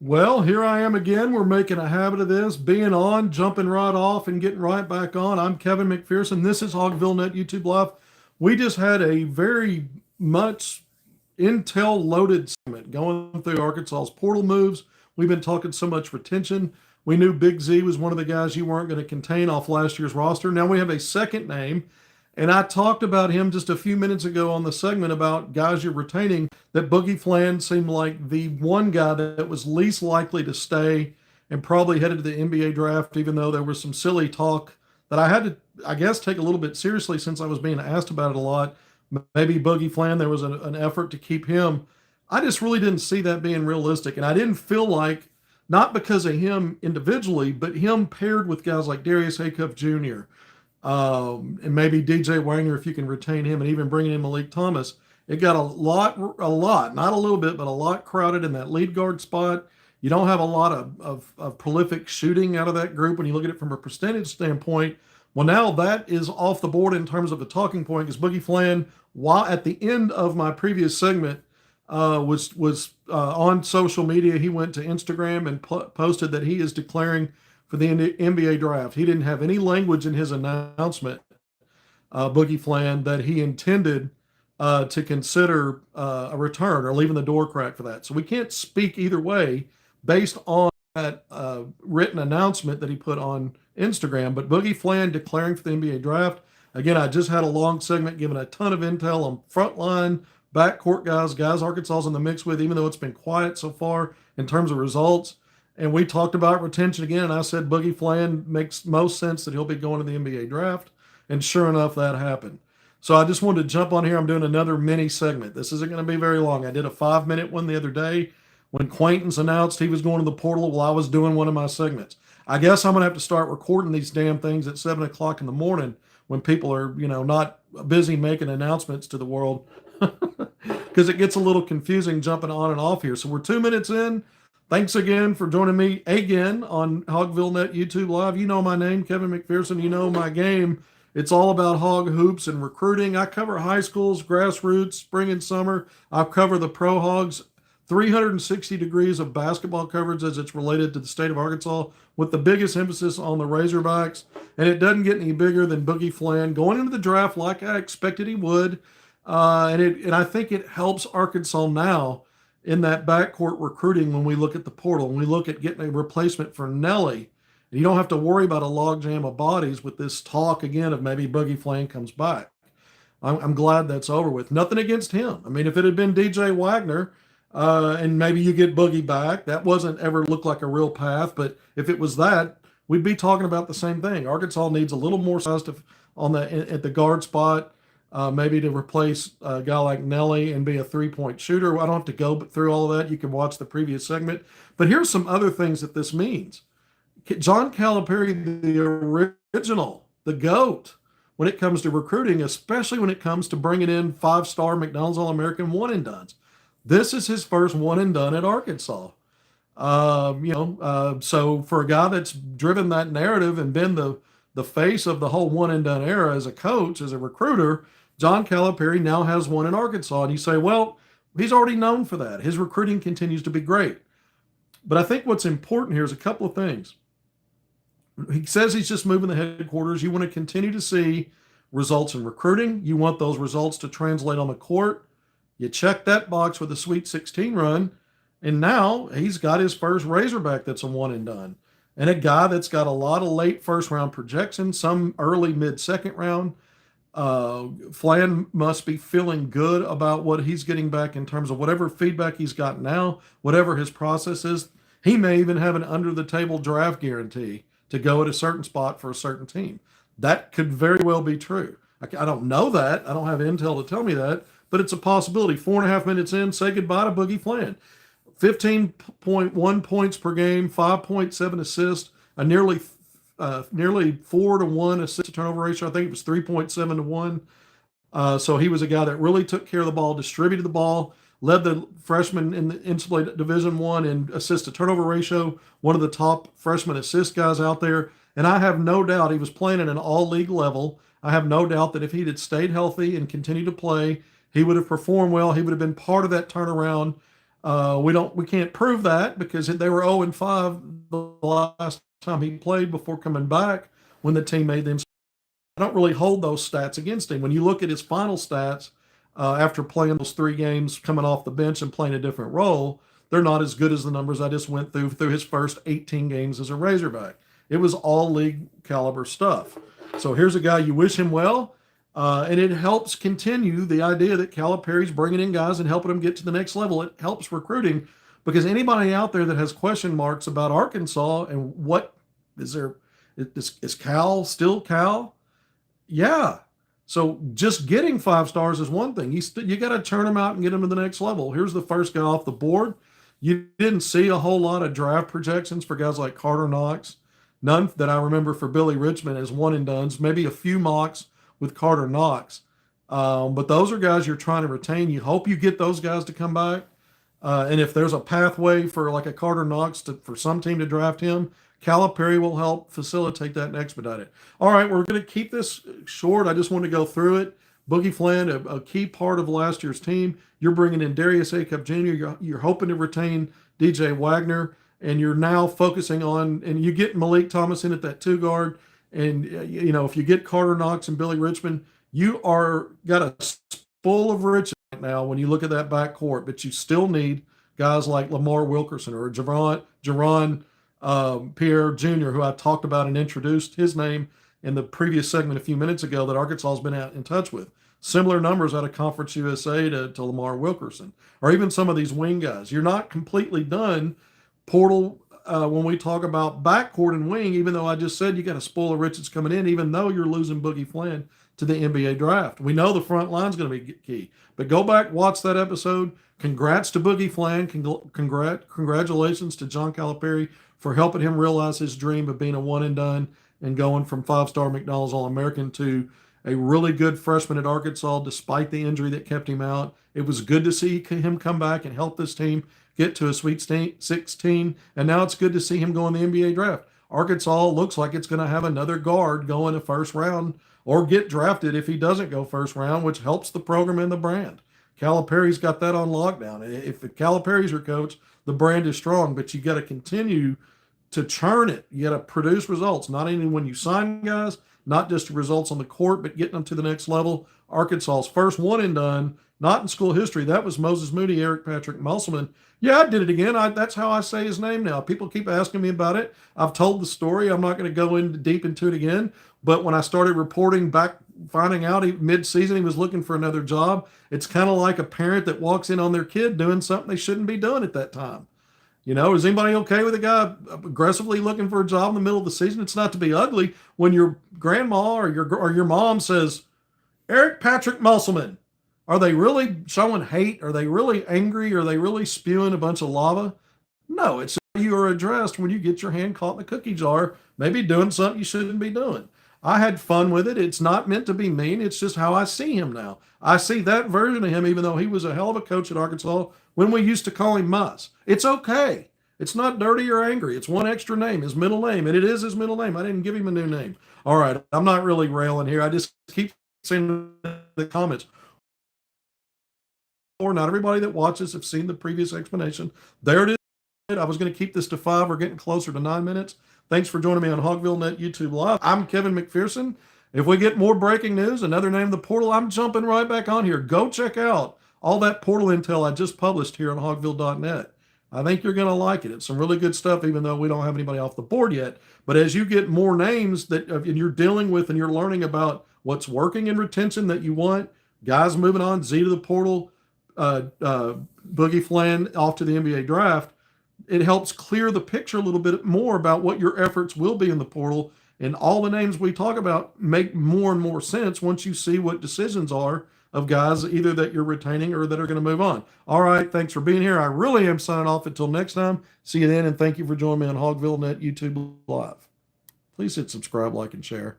Well, here I am again. We're making a habit of this, being on, jumping right off, and getting right back on. I'm Kevin McPherson. This is HogvilleNET YouTube Live. We just had a very much intel loaded segment going through Arkansas's portal moves. We've been talking so much retention. We knew Big Z was one of the guys you weren't going to contain off last year's roster. Now we have a second name, and I talked about him just a few minutes ago on the segment about guys you're retaining. That Boogie Fland seemed like the one guy that was least likely to stay and probably headed to the NBA draft, even though there was some silly talk that I had to, I guess, take a little bit seriously since I was being asked about it a lot. Maybe Boogie Fland, there was an effort to keep him. I just really didn't see that being realistic. And I didn't feel like, not because of him individually, but him paired with guys like Darius Haycuff Jr., and maybe DJ Wagner, if you can retain him, and even bringing in Malik Thomas. It got a lot, not a little bit, but a lot crowded in that lead guard spot. You don't have a lot of prolific shooting out of that group when you look at it from a percentage standpoint. Well, now that is off the board in terms of a talking point because Boogie Fland, while at the end of my previous segment, was on social media. He went to Instagram and posted that he is declaring for the NBA draft. He didn't have any language in his announcement, Boogie Fland, that he intended to consider a return or leaving the door crack for that. So we can't speak either way based on that written announcement that he put on Instagram. But Boogie Fland declaring for the NBA draft. Again, I just had a long segment giving a ton of intel on frontline, backcourt guys Arkansas's in the mix with, even though it's been quiet so far in terms of results. And we talked about retention again, and I said Boogie Fland makes most sense that he'll be going to the NBA draft. And sure enough, that happened. So I just wanted to jump on here. I'm doing another mini segment. This isn't going to be very long. I did a 5-minute one the other day when Quaintance announced he was going to the portal while I was doing one of my segments. I guess I'm going to have to start recording these damn things at 7 o'clock in the morning when people are, not busy making announcements to the world because it gets a little confusing jumping on and off here. So we're 2 minutes in. Thanks again for joining me again on HogvilleNET YouTube Live. You know my name, Kevin McPherson. You know my game. It's all about hog hoops and recruiting. I cover high schools, grassroots, spring and summer. I cover the pro hogs, 360 degrees of basketball coverage as it's related to the state of Arkansas, with the biggest emphasis on the Razorbacks. And it doesn't get any bigger than Boogie Fland going into the draft like I expected he would. And I think it helps Arkansas now in that backcourt recruiting when we look at the portal, when we look at getting a replacement for Nelly. And you don't have to worry about a logjam of bodies with this talk again of maybe Boogie Fland comes back. I'm glad that's over with. Nothing against him. I mean, if it had been DJ Wagner, and maybe you get Boogie back, that wasn't ever looked like a real path. But if it was that, we'd be talking about the same thing. Arkansas needs a little more size at the guard spot, maybe to replace a guy like Nelly and be a three-point shooter. I don't have to go through all of that. You can watch the previous segment. But here's some other things that this means. John Calipari, the original, the GOAT, when it comes to recruiting, especially when it comes to bringing in 5-star McDonald's All-American one-and-dones. This is his first one-and-done at Arkansas. So for a guy that's driven that narrative and been the face of the whole one-and-done era as a coach, as a recruiter, John Calipari now has one in Arkansas. And you say, well, he's already known for that. His recruiting continues to be great. But I think what's important here is a couple of things. He says he's just moving the headquarters. You want to continue to see results in recruiting. You want those results to translate on the court. You check that box with a Sweet 16 run, and now he's got his first Razorback that's a one-and-done. And a guy that's got a lot of late first-round projections, some early mid-second round. Fland must be feeling good about what he's getting back in terms of whatever feedback he's got now, whatever his process is. He may even have an under-the-table draft guarantee to go at a certain spot for a certain team. That could very well be true. I don't know that. I don't have intel to tell me that, but it's a possibility. 4.5 minutes in, say goodbye to Boogie Fland. 15.1 points per game, 5.7 assists, a nearly 4-to-1 assist to turnover ratio. I think it was 3.7 to 1. So he was a guy that really took care of the ball, distributed the ball, led the freshman in the NCAA Division I in assist to turnover ratio, one of the top freshman assist guys out there. And I have no doubt he was playing at an all-league level. I have no doubt that if he had stayed healthy and continued to play, he would have performed well. He would have been part of that turnaround. We can't prove that because they were 0-5 the last time he played before coming back when the team made them. I don't really hold those stats against him. When you look at his final stats after playing those 3 games, coming off the bench and playing a different role, they're not as good as the numbers I just went through his first 18 games as a Razorback. It was all league caliber stuff. So here's a guy you wish him well, and it helps continue the idea that Calipari's bringing in guys and helping them get to the next level. It helps recruiting because anybody out there that has question marks about Arkansas and what is there, is Cal still Cal? Yeah. So just getting 5 stars is one thing. You got to turn them out and get them to the next level. Here's the first guy off the board. You didn't see a whole lot of draft projections for guys like Carter Knox. None that I remember for Billy Richmond as one and dones. Maybe a few mocks with Carter Knox. But those are guys you're trying to retain. You hope you get those guys to come back. And if there's a pathway for like a Carter Knox for some team to draft him, Calipari will help facilitate that and expedite it. All right, we're going to keep this short. I just want to go through it. Boogie Fland, a key part of last year's team. You're bringing in Darius Acup Jr. You're hoping to retain DJ Wagner, and you're now focusing on, and you get Malik Thomas in at that 2 guard. And, if you get Carter Knox and Billy Richmond, you are got a full of riches right now when you look at that backcourt, but you still need guys like Lamar Wilkerson or Jerron Pierre Jr., who I talked about and introduced his name in the previous segment a few minutes ago that Arkansas has been out in touch with. Similar numbers out of Conference USA to Lamar Wilkerson, or even some of these wing guys. You're not completely done portal when we talk about backcourt and wing, even though I just said you got a spool of riches coming in, even though you're losing Boogie Fland to the NBA draft. We know the front line's going to be key. But go back, watch that episode. Congrats to Boogie Fland. Congratulations to John Calipari for helping him realize his dream of being a one and done and going from 5-star McDonald's All-American to a really good freshman at Arkansas despite the injury that kept him out. It was good to see him come back and help this team get to a Sweet 16, and now it's good to see him go in the NBA draft. Arkansas looks like it's going to have another guard go in the first round or get drafted if he doesn't go first round, which helps the program and the brand. Calipari's got that on lockdown. If Calipari's your coach, the brand is strong, but you got to continue to churn it. You got to produce results, not only when you sign guys, not just results on the court, but getting them to the next level. Arkansas's first one and done, not in school history. That was Moses Moody, Eric Patrick Musselman. Yeah, I did it again. That's how I say his name now. People keep asking me about it. I've told the story. I'm not going to go deep into it again. But when I started reporting back, finding out mid-season he was looking for another job, it's kind of like a parent that walks in on their kid doing something they shouldn't be doing at that time. Is anybody okay with a guy aggressively looking for a job in the middle of the season? It's not to be ugly when your grandma or your mom says, Eric Patrick Musselman, are they really showing hate? Are they really angry? Are they really spewing a bunch of lava? No, it's how you are addressed when you get your hand caught in the cookie jar, maybe doing something you shouldn't be doing. I had fun with it. It's not meant to be mean. It's just how I see him now. I see that version of him, even though he was a hell of a coach at Arkansas when we used to call him Muss. It's okay. It's not dirty or angry. It's one extra name, his middle name, and it is his middle name. I didn't give him a new name. All right, I'm not really railing here. I just keep saying in the comments, or not everybody that watches have seen the previous explanation. There it is. I was going to keep this to 5. We're getting closer to 9 minutes. Thanks for joining me on HogvilleNET YouTube Live. I'm Kevin McPherson. If we get more breaking news, another name of the portal, I'm jumping right back on here. Go check out all that portal intel I just published here on Hogville.net. I think you're going to like it. It's some really good stuff, even though we don't have anybody off the board yet. But as you get more names that you're dealing with and you're learning about what's working in retention that you want, guys moving on, Z to the portal, Boogie Fland off to the NBA draft, it helps clear the picture a little bit more about what your efforts will be in the portal. And all the names we talk about make more and more sense once you see what decisions are of guys either that you're retaining or that are going to move on. All right, thanks for being here. I really am signing off until next time. See you then, and thank you for joining me on HogvilleNET YouTube Live. Please hit subscribe, like, and share.